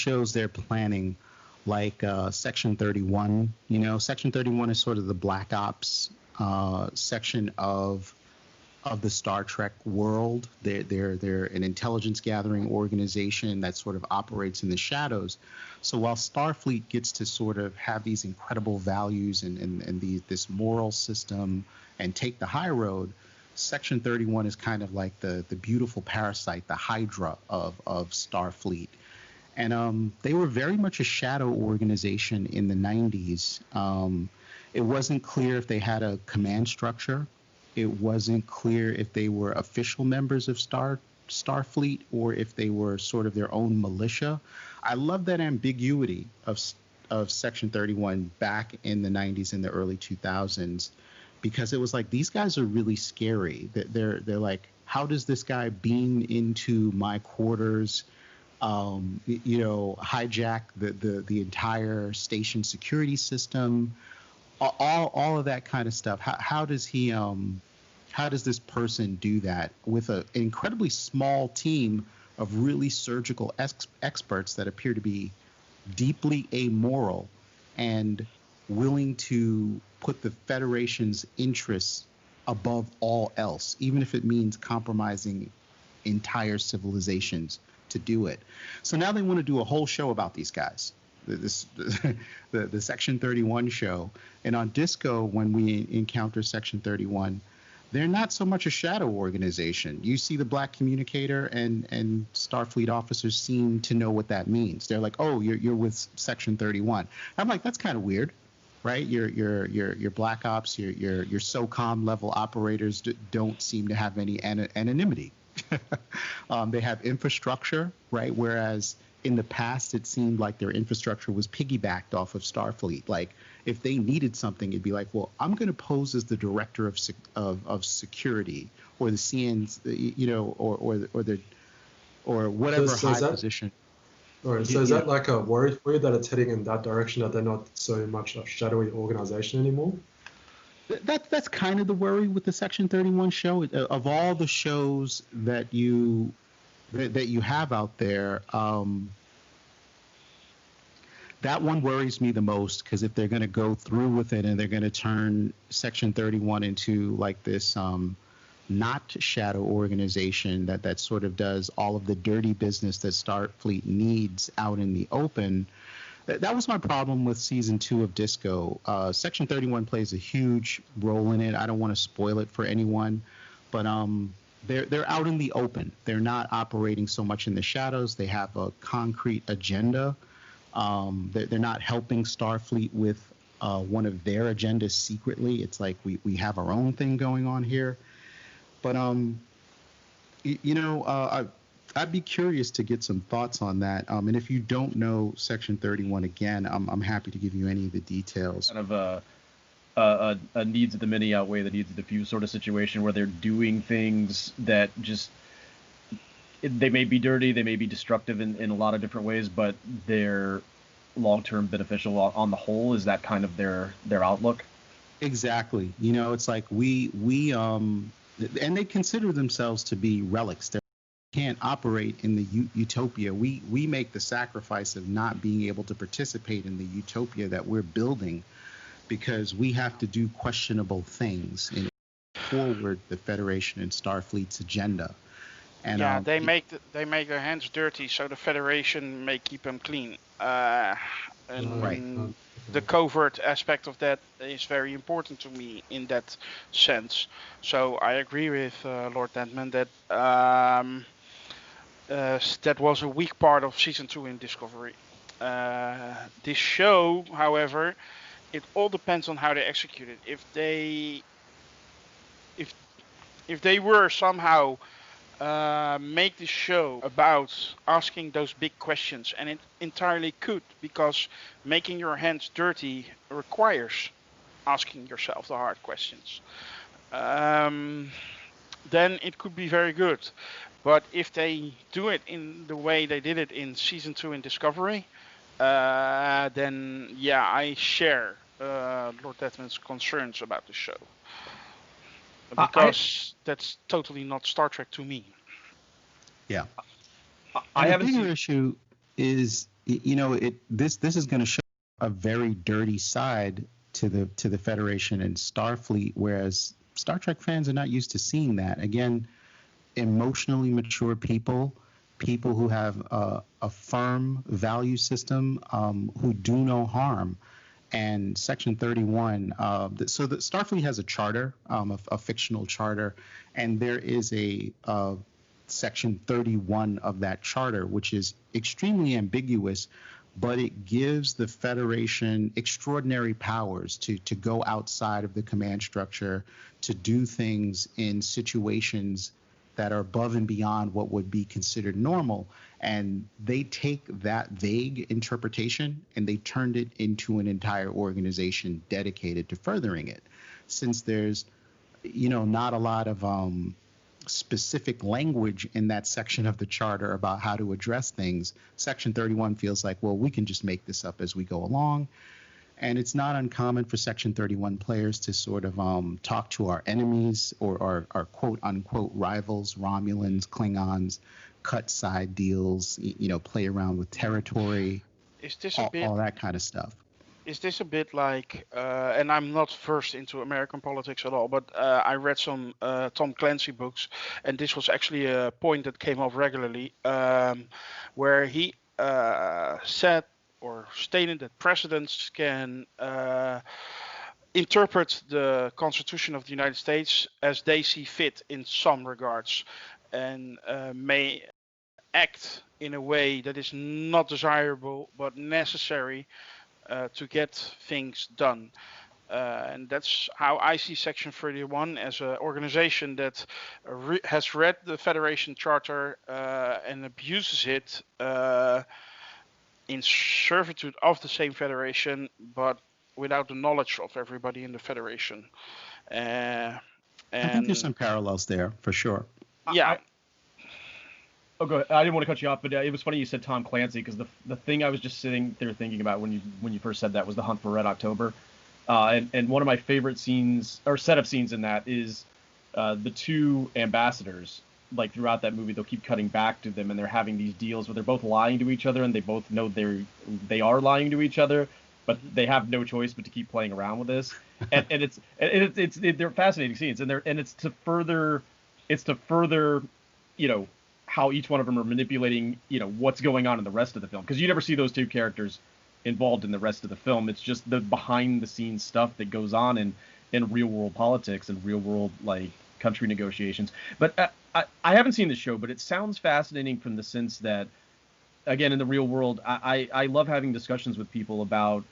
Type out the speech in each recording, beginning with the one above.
shows they're planning, like Section 31. You know, Section 31 is sort of the Black Ops section of the Star Trek world. They're an intelligence gathering organization that sort of operates in the shadows. So while Starfleet gets to sort of have these incredible values and this moral system and take the high road, Section 31 is kind of like the beautiful parasite, the Hydra of Starfleet. And they were very much a shadow organization in the 90s. It wasn't clear if they had a command structure. It wasn't clear if they were official members of Starfleet or if they were sort of their own militia. I love that ambiguity of Section 31 back in the 90s and the early 2000s, because it was like, these guys are really scary. They're like, how does this guy beam into my quarters, hijack the entire station security system? All of that kind of stuff. How does this person do that with an incredibly small team of really surgical experts that appear to be deeply amoral and willing to put the Federation's interests above all else, even if it means compromising entire civilizations to do it? So now they want to do a whole show about these guys. The Section 31 show. And on Disco, when we encounter Section 31, they're not so much a shadow organization. You see the black communicator, and Starfleet officers seem to know what that means. They're like, oh, you're with Section 31. I'm like, that's kind of weird, right? Your black ops, your SOCOM level operators don't seem to have any anonymity. They have infrastructure, right? Whereas in the past, it seemed like their infrastructure was piggybacked off of Starfleet. Like, if they needed something, it'd be like, well, I'm going to pose as the director of security, or the CNs, or whatever position. All right. So is that like a worry for you that it's heading in that direction, that they're not so much a shadowy organization anymore? That's kind of the worry with the Section 31 show. Of all the shows that you have out there, that one worries me the most, because if they're going to go through with it and they're going to turn Section 31 into like this not shadow organization that sort of does all of the dirty business that Starfleet needs out in the open, that was my problem with season 2 of Disco. Section 31 plays a huge role in it. I don't want to spoil it for anyone, but they're out in the open. They're not operating so much in the shadows. They have a concrete agenda. They're not helping Starfleet with one of their agendas secretly. It's like we have our own thing going on here. But I'd be curious to get some thoughts on that. And if you don't know Section 31 again, I'm happy to give you any of the details. Kind of a needs of the many outweigh the needs of the few sort of situation, where they're doing things that just, they may be dirty, they may be destructive in a lot of different ways, but they're long-term beneficial on the whole. Is that kind of their outlook? Exactly. It's like we and they consider themselves to be relics. They can't operate in the utopia. We make the sacrifice of not being able to participate in the utopia that we're building, because we have to do questionable things and forward the Federation and Starfleet's agenda. And yeah, they make their hands dirty so the Federation may keep them clean. And the covert aspect of that is very important to me in that sense. So I agree with Lord Dentman that that was a weak part of season 2 in Discovery. This show, however, it all depends on how they execute it. If they were somehow make the show about asking those big questions, and it entirely could, because making your hands dirty requires asking yourself the hard questions, then it could be very good. But if they do it in the way they did it in season 2 in Discovery, then yeah, I share Lord Detman's concerns about the show. Because that's totally not Star Trek to me. Yeah. I haven't the bigger seen... issue is, this is going to show a very dirty side to the Federation and Starfleet, whereas Star Trek fans are not used to seeing that. Again, emotionally mature people who have a firm value system, who do no harm. And Section 31, so the Starfleet has a charter, a fictional charter, and there is a Section 31 of that charter, which is extremely ambiguous, but it gives the Federation extraordinary powers to go outside of the command structure, to do things in situations that are above and beyond what would be considered normal. And they take that vague interpretation and they turned it into an entire organization dedicated to furthering it. Since there's, not a lot of specific language in that section of the charter about how to address things, Section 31 feels like, well, we can just make this up as we go along. And it's not uncommon for Section 31 players to sort of talk to our enemies or our quote unquote rivals, Romulans, Klingons, cut side deals, play around with territory, Is this all that kind of stuff. Is this a bit like, and I'm not versed into American politics at all, but I read some Tom Clancy books, and this was actually a point that came up regularly, where he said or stated that presidents can interpret the Constitution of the United States as they see fit in some regards, and may act in a way that is not desirable but necessary to get things done. And that's how I see Section 31 as an organization that has read the Federation Charter and abuses it in servitude of the same Federation, but without the knowledge of everybody in the Federation. I think there's some parallels there, for sure. Yeah. Oh, go ahead. I didn't want to cut you off, but it was funny you said Tom Clancy, because the thing I was just sitting there thinking about when you first said that was The Hunt for Red October. And one of my favorite scenes, or set of scenes in that, is the two ambassadors. Like throughout that movie, they'll keep cutting back to them, and they're having these deals where they're both lying to each other, and they both know they are lying to each other, but they have no choice but to keep playing around with this. And they're fascinating scenes, and it's to further, how each one of them are manipulating, what's going on in the rest of the film, because you never see those two characters involved in the rest of the film. It's just the behind the scenes stuff that goes on in real world politics and real world country negotiations. But I haven't seen the show, but it sounds fascinating from the sense that, again, in the real world, I love having discussions with people about,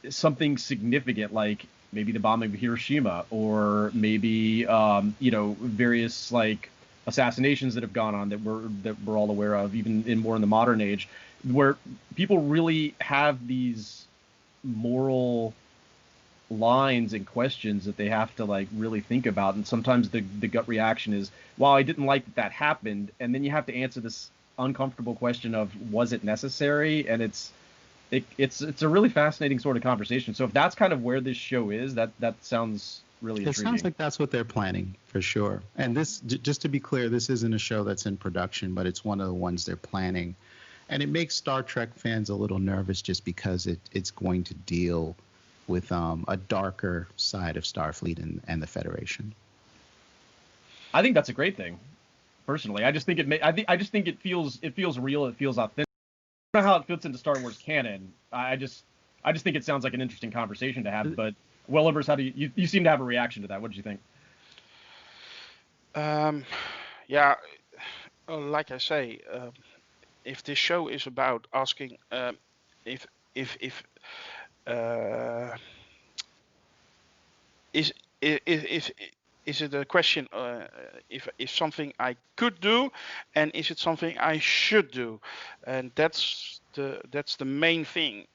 something significant, like maybe the bombing of Hiroshima, or maybe, various assassinations that have gone on that we're all aware of, even in the modern age, where people really have these moral lines and questions that they have to really think about. And sometimes the gut reaction is, well, I didn't like that happened, and then you have to answer this uncomfortable question of, was it necessary? And it's a really fascinating sort of conversation. So if that's kind of where this show is, that sounds really intriguing. It sounds like that's what they're planning, for sure. And this, just to be clear, this isn't a show that's in production, but it's one of the ones they're planning. And it makes Star Trek fans a little nervous just because it's going to deal with a darker side of Starfleet and the Federation. I think that's a great thing. Personally, I just think I just think it feels real. It feels authentic. I don't know how it fits into Star Wars canon. I just think it sounds like an interesting conversation to have. But Wellibers, how do you seem to have a reaction to that? What did you think? Yeah, like I say, if this show is about asking is it a question if something I could do, and is it something I should do? And that's the main thing.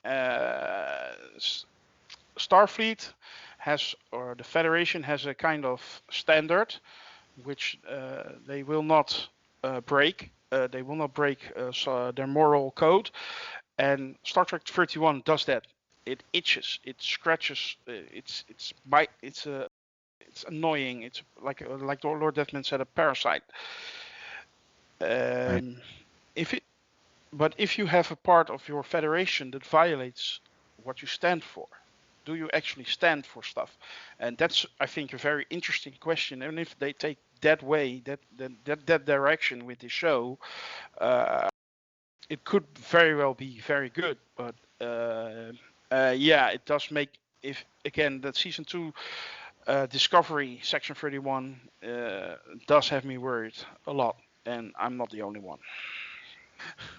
Starfleet has, or the Federation has, a kind of standard which they will not break. They will not break their moral code, and Star Trek 31 does that. It itches, it scratches, it's annoying. It's like Lord Deathman said, a parasite. Right. But if you have a part of your federation that violates what you stand for, do you actually stand for stuff? And that's, I think, a very interesting question. And if they take that way, that direction with the show, it could very well be very good. But yeah, it does make, if again, that season 2 Discovery Section 31 does have me worried a lot, and I'm not the only one.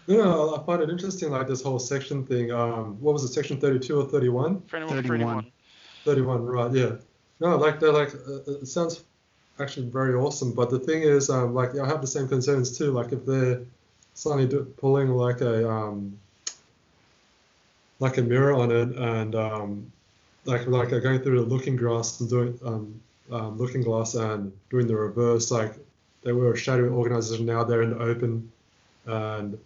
Yeah, I find it interesting, like this whole section thing. What was it, Section 32 or 31? 31. 31, right? Yeah. No, like they're like it sounds actually very awesome. But the thing is, like I have the same concerns too. Like if they're suddenly pulling like a mirror on it, and like going through the looking glass and doing doing the reverse, like they were a shadowy organization, now they're in the open, and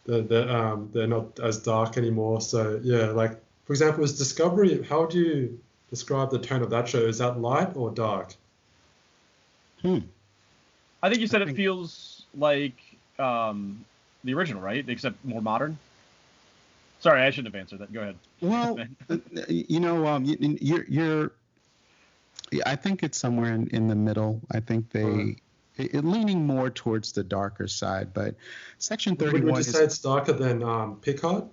they're not as dark anymore. So yeah, like for example, is Discovery, how do you describe the tone of that show? Is that light or dark? I think you said it feels like the original, right? Except more modern. Sorry, I shouldn't have answered that. Go ahead. Well, you're. I think it's somewhere in the middle. I think leaning more towards the darker side, but Section 31. Would you say it's darker than Picard?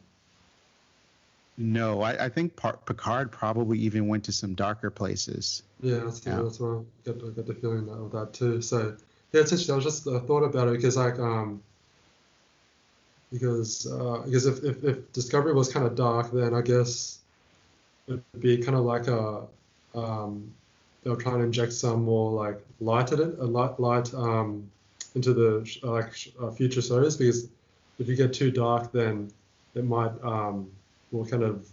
No, I think Picard probably even went to some darker places. Yeah, that's what I got the feeling of that too. So yeah, it's interesting. I was just thought about it because like because if Discovery was kind of dark, then I guess it'd be kind of like they'll try and inject some more like light into the future shows, because if you get too dark, then it might will kind of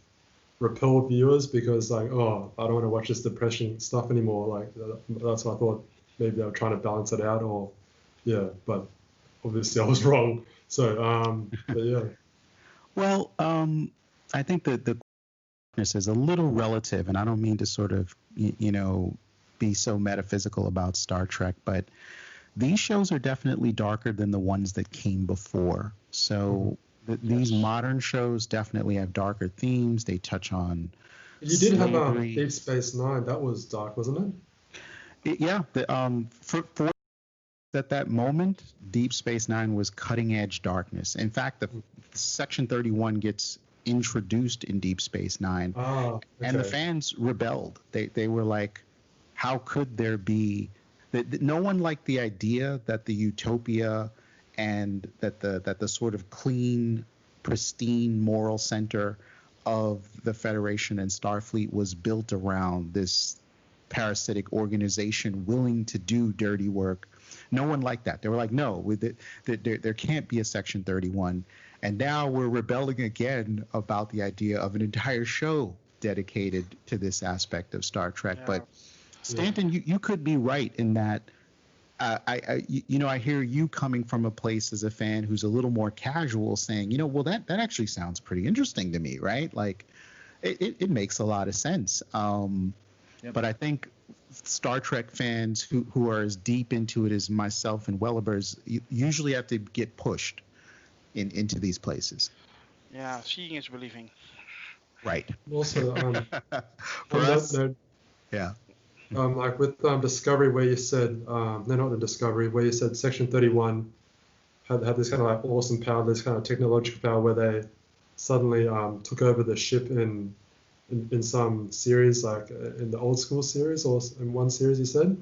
repel viewers, because like, oh, I don't want to watch this depression stuff anymore. Like that's what I thought. Maybe they were trying to balance it out, or yeah, but obviously I was wrong. So but yeah. Well, I think that the darkness is a little relative, and I don't mean to sort of be so metaphysical about Star Trek, but these shows are definitely darker than the ones that came before. So these modern shows definitely have darker themes. They touch on You did have Deep Space Nine. That was dark, wasn't it? Yeah. For at that moment, Deep Space Nine was cutting edge darkness. In fact, the Section 31 gets introduced in Deep Space Nine, and the fans rebelled. They were like, how could there be that? No one liked the idea that the utopia and that the sort of clean, pristine moral center of the Federation and Starfleet was built around this parasitic organization willing to do dirty work. No one liked that. They were like, no, there can't be a Section 31. And now we're rebelling again about the idea of an entire show dedicated to this aspect of Star Trek. Yeah. But Stanton, you could be right in that. I hear you coming from a place as a fan who's a little more casual, saying, well, that actually sounds pretty interesting to me, right? Like, it makes a lot of sense. But I think Star Trek fans who are as deep into it as myself and Wellibers usually have to get pushed into these places. Yeah, seeing is believing. Right. Also, for us, yeah. Like with Discovery, where you said, no, not the Discovery, where you said Section 31 had this kind of like awesome power, this kind of technological power, where they suddenly took over the ship in some series, like in the old school series, or in one series, you said?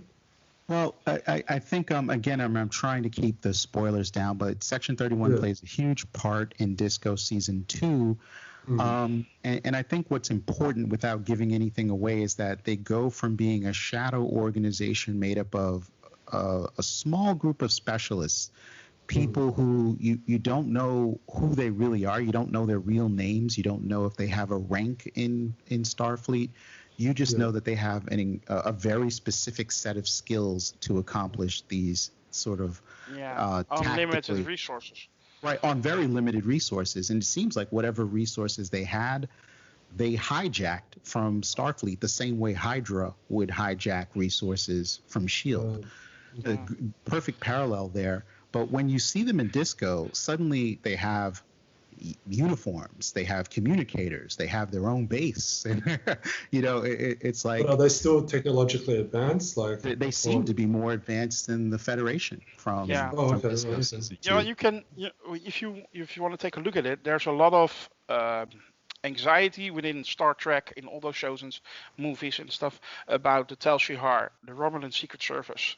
Well, I think, again, I'm trying to keep the spoilers down, but Section 31 plays a huge part in Disco Season 2. And I think what's important, without giving anything away, is that they go from being a shadow organization made up of a small group of specialists, people who you don't know who they really are. You don't know their real names. You don't know if they have a rank in Starfleet. You just know that they have a very specific set of skills to accomplish these sort of unlimited resources. Right, on very limited resources. And it seems like whatever resources they had, they hijacked from Starfleet the same way Hydra would hijack resources from S.H.I.E.L.D. Perfect parallel there. But when you see them in Disco, suddenly they have uniforms, they have communicators, they have their own base, and it's like. But are they still technologically advanced? Like they seem to be more advanced than the Federation from. Yeah. Oh, from okay. Disco Well, Season You know, 2. you can, if you want to take a look at it, there's a lot of anxiety within Star Trek in all those shows and movies and stuff about the Tal Shiar, the Romulan Secret Service,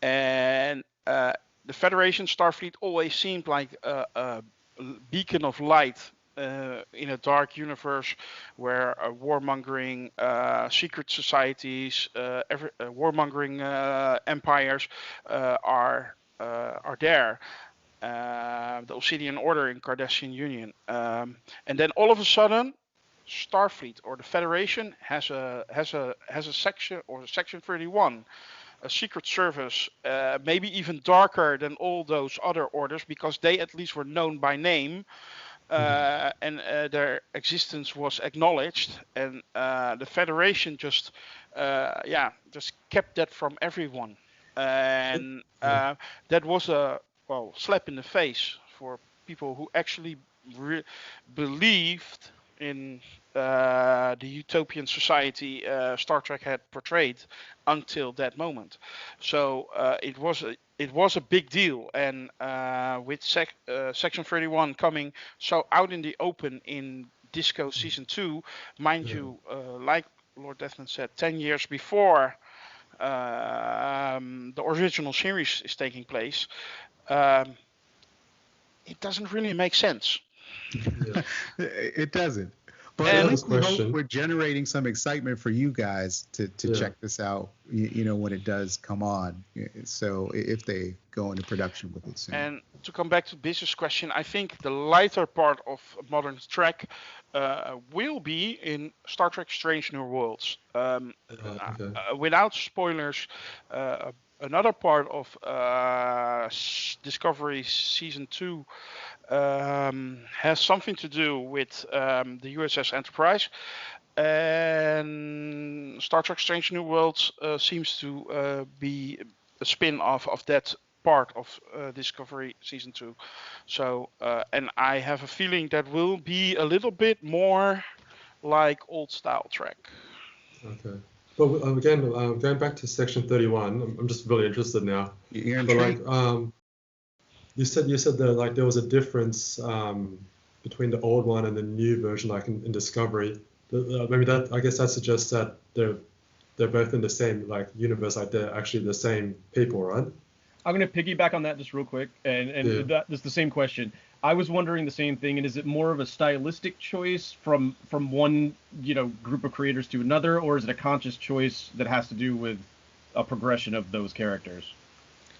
and the Federation Starfleet always seemed like a beacon of light in a dark universe where warmongering secret societies, warmongering empires are there. The Obsidian Order in Cardassian Union, and then all of a sudden, Starfleet or the Federation has a section, or Section 31, a secret service, maybe even darker than all those other orders, because they at least were known by name, and their existence was acknowledged, and the Federation just kept that from everyone, and that was a slap in the face for people who actually believed in the utopian society Star Trek had portrayed until that moment. So it was a big deal, and with Section 31 coming so out in the open in Disco Season 2, mind you, like Lord Deathman said, 10 years before the original series is taking place, it doesn't really make sense. Yeah. It doesn't. But And at least we hope question. we're generating some excitement for you guys to Yeah. check this out, when it does come on. So if they go into production with it soon. And to come back to Biz's question, I think the lighter part of modern Trek will be in Star Trek Strange New Worlds. Okay. Without spoilers, another part of Discovery Season 2 has something to do with the USS Enterprise. And Star Trek Strange New Worlds seems to be a spin-off of that part of Discovery Season 2. So, and I have a feeling that will be a little bit more like old style Trek. Okay. But again, going back to Section 31, I'm just really interested now. You're But intrigued? you said that there was a difference between the old one and the new version, like in Discovery. Maybe that, I guess that suggests that they're both in the same universe, like they're actually the same people, right? I'm going to piggyback on that just real quick, and that's the same question. I was wondering the same thing, and is it more of a stylistic choice from one group of creators to another, or is it a conscious choice that has to do with a progression of those characters,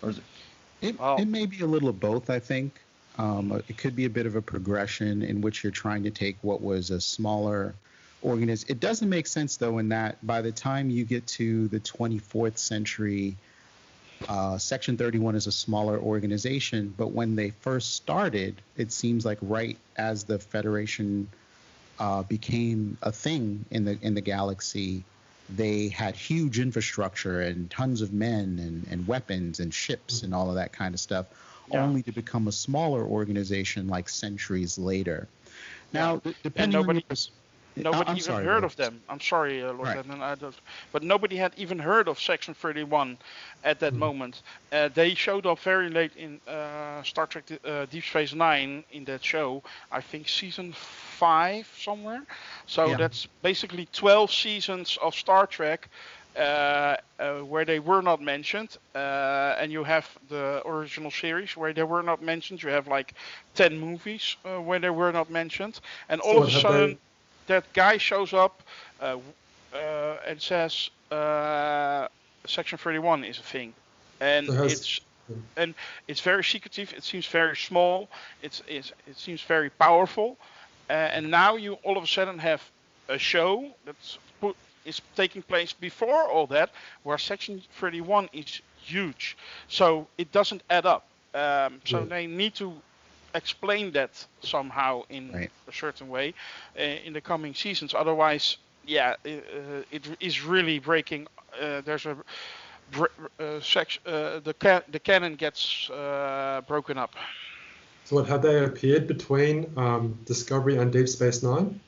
or is it? It may be a little of both, I think. It could be a bit of a progression in which you're trying to take what was a smaller organism. It doesn't make sense, though, in that by the time you get to the 24th century, Section 31 is a smaller organization, but when they first started, it seems like right as the Federation became a thing in the galaxy, they had huge infrastructure and tons of men and weapons and ships and all of that kind of stuff, only to become a smaller organization like centuries later. Now, depending on your Nobody even heard of them. I'm sorry, Lord Lieutenant, but nobody had even heard of Section 31 at that moment. They showed up very late in Star Trek Deep Space Nine in that show. I think season 5 somewhere. So that's basically 12 seasons of Star Trek where they were not mentioned. And you have the original series where they were not mentioned. You have like 10 movies where they were not mentioned. And all of a sudden, that guy shows up and says Section 31 is a thing, and it's very secretive. It seems very small. It seems very powerful, and now you all of a sudden have a show is taking place before all that, where Section 31 is huge. So it doesn't add up. So they need to explain that somehow in a certain way in the coming seasons. Otherwise, it is really breaking. There's the canon gets broken up. So what, have they appeared between Discovery and Deep Space Nine?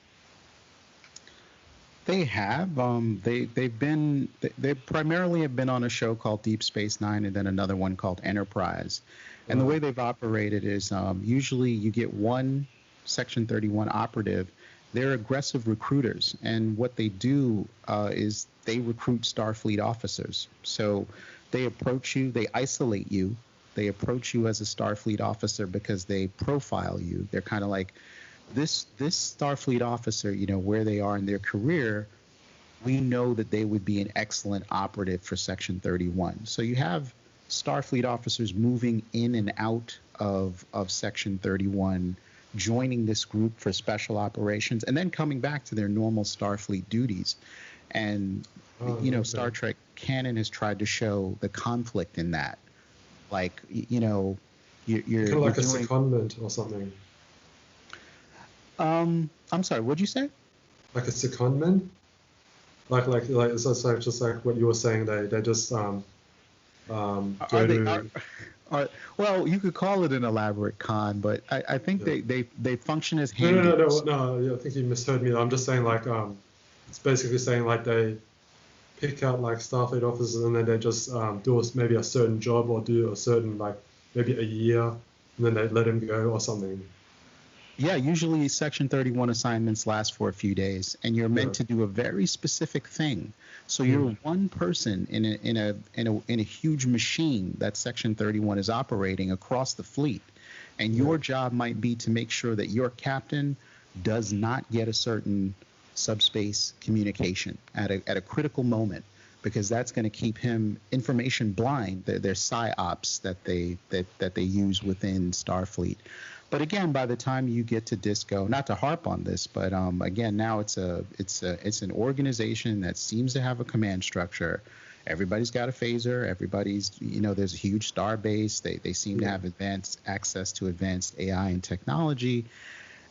They have. They primarily have been on a show called Deep Space Nine, and then another one called Enterprise. And the way they've operated is usually you get one Section 31 operative. They're aggressive recruiters, and what they do is they recruit Starfleet officers. So they approach you, they isolate you, they approach you as a Starfleet officer because they profile you. They're kind of like, this Starfleet officer, where they are in their career, we know that they would be an excellent operative for Section 31. So you have Starfleet officers moving in and out of Section 31, joining this group for special operations, and then coming back to their normal Starfleet duties. And, okay. Star Trek canon has tried to show the conflict in that. Like, you're kind of like a secondment or something. I'm sorry, what'd you say? Like a secondment? Like it's just like what you were saying. They just go to. Well, you could call it an elaborate con, but I think they function as hand. No. I think you misheard me. I'm just saying like it's basically saying like they pick out like Starfleet officers and then they just do maybe a certain job or do a certain like maybe a year and then they let him go or something. Yeah, usually Section 31 assignments last for a few days, and you're meant to do a very specific thing. So you're one person in a huge machine that Section 31 is operating across the fleet, and your job might be to make sure that your captain does not get a certain subspace communication at a critical moment, because that's going to keep him information blind. They're psyops that they use within Starfleet. But again, by the time you get to Disco, not to harp on this, but again, now it's an organization that seems to have a command structure. Everybody's got a phaser. Everybody's, there's a huge star base. They seem to have advanced access to advanced AI and technology,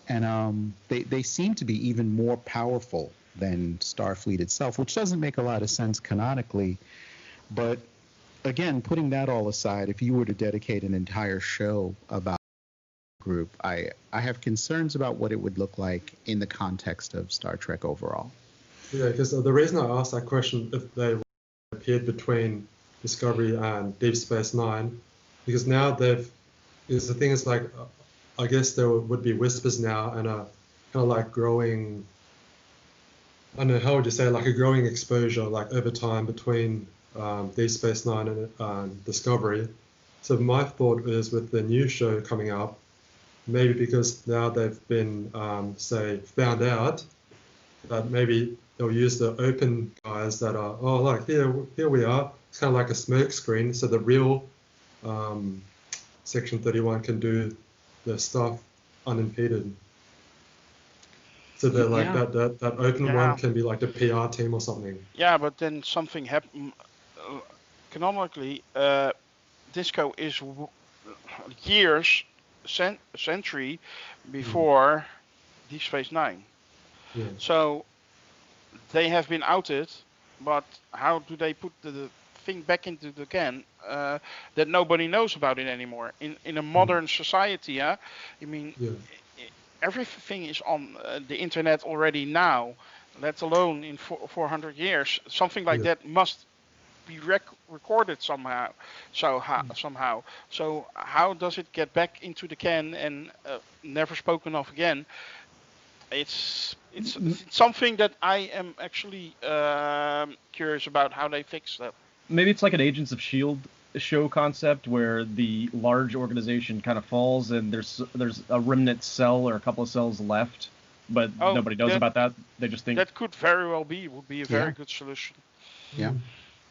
and they seem to be even more powerful than Starfleet itself, which doesn't make a lot of sense canonically. But again, putting that all aside, if you were to dedicate an entire show about group, I have concerns about what it would look like in the context of Star Trek overall. Yeah, because the reason I asked that question, if they appeared between Discovery and Deep Space Nine, because now the thing is like, I guess there would be whispers now and a kind of like growing, I don't know, how would you say, like a growing exposure like over time between Deep Space Nine and Discovery. So my thought is with the new show coming up, maybe because now they've been, say, found out, that maybe they'll use the open guys that are, like here we are. It's kind of like a smoke screen, so the real Section 31 can do their stuff unimpeded. So they're like that open one can be like the PR team or something. Yeah, but then something happened. Canonically, Disco is years. Century before Deep Space Nine. Yeah. So they have been outed, but how do they put the thing back into the can that nobody knows about it anymore? In a modern society, I mean, everything is on the internet already now, let alone in 400 years. Something like that must be recorded somehow. So how does it get back into the can and never spoken of again? It's something that I am actually curious about how they fix that. Maybe it's like an Agents of S.H.I.E.L.D. show concept where the large organization kind of falls and there's a remnant cell or a couple of cells left, but nobody knows about that. They just think that could very well would be a very good solution. Yeah.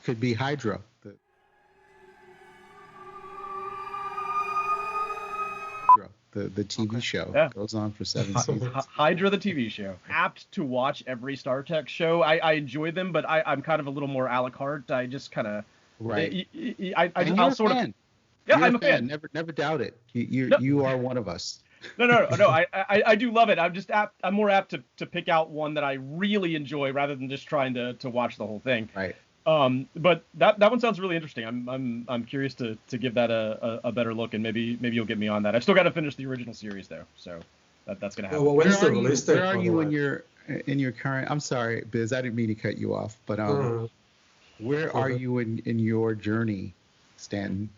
Could be Hydra. The TV show goes on for 7 seasons. Hydra, the TV show. Apt to watch every Star Trek show. I enjoy them, but I'm kind of a little more a la carte. I just kind of I'll sort of. Yeah, I'm a fan. Never doubt it. You are one of us. No. I do love it. I'm more apt to pick out one that I really enjoy rather than just trying to watch the whole thing. Right. But that one sounds really interesting. I'm curious to give that a better look, and maybe you'll get me on that. I still got to finish the original series though, so that's gonna happen. Well, when's the release date? Where are you in your current? I'm sorry, Biz, I didn't mean to cut you off, but where are you in your journey, Stanton?